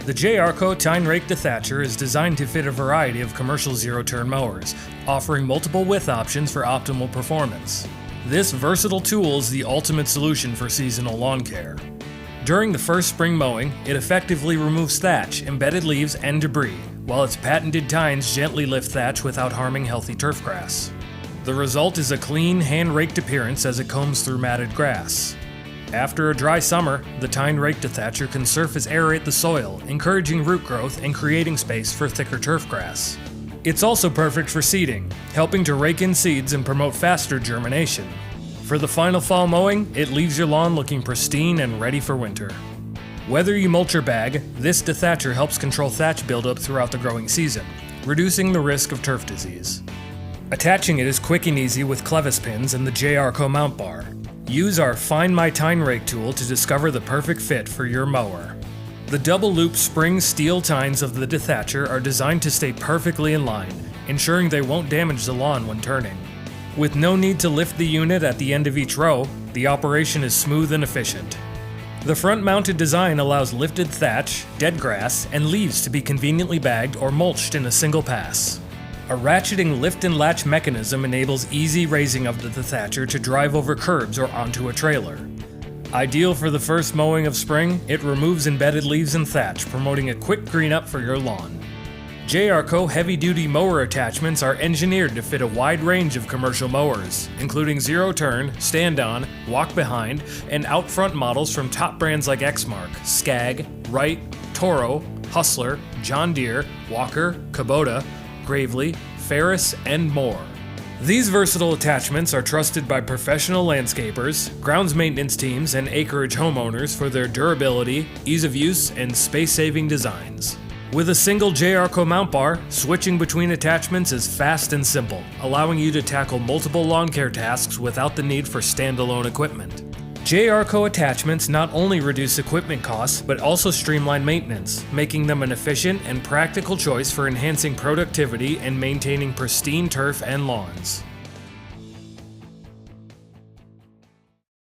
The JRCO Tine Rake Dethatcher is designed to fit a variety of commercial zero-turn mowers, offering multiple width options for optimal performance. This versatile tool is the ultimate solution for seasonal lawn care. During the first spring mowing, it effectively removes thatch, embedded leaves, and debris, while its patented tines gently lift thatch without harming healthy turfgrass. The result is a clean, hand-raked appearance as it combs through matted grass. After a dry summer, the Tine Rake Dethatcher can surface aerate the soil, encouraging root growth and creating space for thicker turfgrass. It's also perfect for seeding, helping to rake in seeds and promote faster germination. For the final fall mowing, it leaves your lawn looking pristine and ready for winter. Whether you mulch or bag, this Dethatcher helps control thatch buildup throughout the growing season, reducing the risk of turf disease. Attaching it is quick and easy with clevis pins and the JRCO mount bar. Use our Find My Tine Rake tool to discover the perfect fit for your mower. The double-loop spring steel tines of the Dethatcher are designed to stay perfectly in line, ensuring they won't damage the lawn when turning. With no need to lift the unit at the end of each row, the operation is smooth and efficient. The front-mounted design allows lifted thatch, dead grass, and leaves to be conveniently bagged or mulched in a single pass. A ratcheting lift and latch mechanism enables easy raising of the Dethatcher to drive over curbs or onto a trailer. Ideal for the first mowing of spring, it removes embedded leaves and thatch, promoting a quick green up for your lawn. JRCO heavy-duty mower attachments are engineered to fit a wide range of commercial mowers, including zero-turn, stand-on, walk-behind, and out-front models from top brands like Exmark, Skag, Wright, Toro, Hustler, John Deere, Walker, Kubota, Gravely, Ferris, and more. These versatile attachments are trusted by professional landscapers, grounds maintenance teams, and acreage homeowners for their durability, ease of use, and space-saving designs. With a single JRCO mount bar, switching between attachments is fast and simple, allowing you to tackle multiple lawn care tasks without the need for standalone equipment. JRCO attachments not only reduce equipment costs, but also streamline maintenance, making them an efficient and practical choice for enhancing productivity and maintaining pristine turf and lawns.